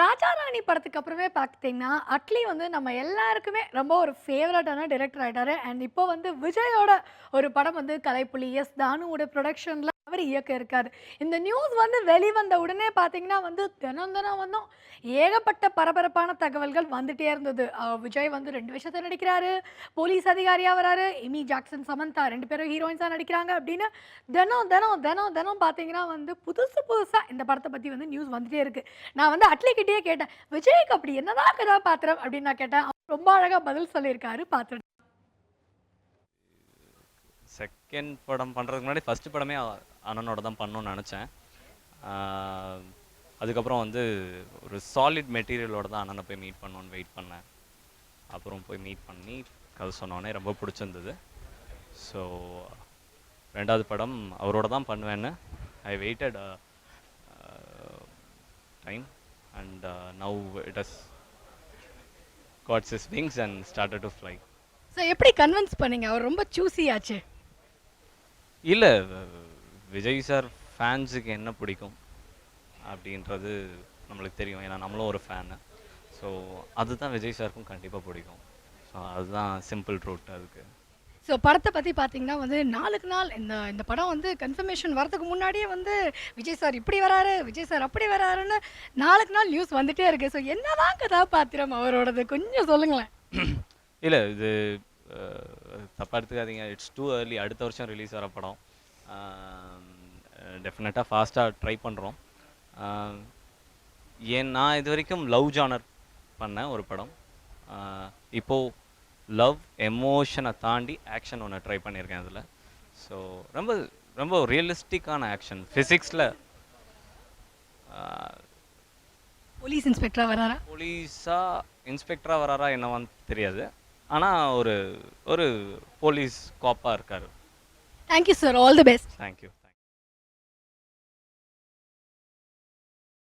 ராஜா ராணி படத்துக்கு அப்புறமே பார்த்தீங்கன்னா, அட்லி வந்து நம்ம எல்லாருக்குமே ரொம்ப ஒரு ஃபேவரட்டான டைரக்டர் ஆயிட்டாரு. அண்ட் இப்போ வந்து விஜயோட ஒரு படம் வந்து கலைப்புலி. தானுவோட புரொடக்ஷன்ல அவர் இயக்க இருக்காரு. இந்த நியூஸ் வந்து வெளிவந்த உடனே பார்த்தீங்கன்னா வந்து தினம் தினம் வந்தும் ஏகப்பட்ட பரபரப்பான தகவல்கள் வந்துட்டே இருந்தது. விஜய் வந்து 2 விஷயத்துல நடிக்கிறாரு. போலீஸ் அதிகாரியா வராரு. எமி ஜாக்சன், சமந்தா 2 பேரும் ஹீரோயின்ஸா நடிக்கிறாங்க அப்படின்னு தினம் பார்த்தீங்கன்னா வந்து புதுசு புதுசா இந்த படத்த பத்தி வந்து நியூஸ் வந்துட்டே இருக்கு. நான் வந்து அட்லி கிட்டயே கேட்டேன். விஜய்க்கு அப்படி என்னதான் கதாபாத்திரம் அப்படின்னு நான் கேட்டேன். அவர் ரொம்ப அழகா பதில் சொல்லியிருக்காரு. பார்த்துட்டு செகண்ட் படம் பண்ணுறதுக்கு முன்னாடி ஃபஸ்ட்டு படமே அண்ணனோட தான் பண்ணணும்னு நினச்சேன். அதுக்கப்புறம் வந்து ஒரு சாலிட் மெட்டீரியலோட தான் அண்ணனை போய் மீட் பண்ணணுன்னு வெயிட் பண்ணேன். அப்புறம் போய் மீட் பண்ணி கதை சொன்னோடனே ரொம்ப பிடிச்சிருந்தது. ஸோ ரெண்டாவது படம் அவரோட தான் பண்ணுவேன்னு I waited time and now it has got his wings and started to fly. So எப்படி கன்வின்ஸ் பண்ணீங்க? அவர் ரொம்ப சூஸி ஆச்சு. இல்லை, விஜய் சார் ஃபேன்ஸுக்கு என்ன பிடிக்கும் அப்படின்றது நம்மளுக்கு தெரியும். ஏன்னா நம்மளும் ஒரு ஃபேனு. ஸோ அதுதான் விஜய் சாருக்கும் கண்டிப்பாக பிடிக்கும். ஸோ அதுதான் சிம்பிள் ட்ரூட் அதுக்கு. ஸோ படத்தை பற்றி பார்த்தீங்கன்னா வந்து நாளுக்கு நாள் இந்த இந்த படம் வந்து கன்ஃபர்மேஷன் வரதுக்கு முன்னாடியே வந்து விஜய் சார் இப்படி வராரு, விஜய் சார் அப்படி வராருன்னு நாளுக்கு நாள் நியூஸ் வந்துட்டே இருக்கு. ஸோ என்னதான் கதாபாத்திரம் அவரோடது கொஞ்சம் சொல்லுங்களேன். இல்லை, இது தப்பாக எடுத்துக்காதீங்க. It's too early. அடுத்த வருஷம் ரிலீஸ் ஆகிற படம். டெஃபினட்டாக ஃபாஸ்ட்டாக ட்ரை பண்ணுறோம். நான் இது வரைக்கும் லவ் ஜானர் பண்ணேன் ஒரு படம். இப்போது லவ் எமோஷனை தாண்டி ஆக்ஷன் ஒன்று ட்ரை பண்ணியிருக்கேன் அதில். ஸோ ரொம்ப ரொம்ப ரியலிஸ்டிக்கான ஆக்ஷன். ஃபிசிக்ஸில் போலீஸ் இன்ஸ்பெக்டராக வராரா? இன்ஸ்பெக்டராக வராரா என்னவான்னு தெரியாது. ஆனால் ஒரு போலீஸ் காப்பாக இருக்கார். Thank you sir. All the best. Thank you.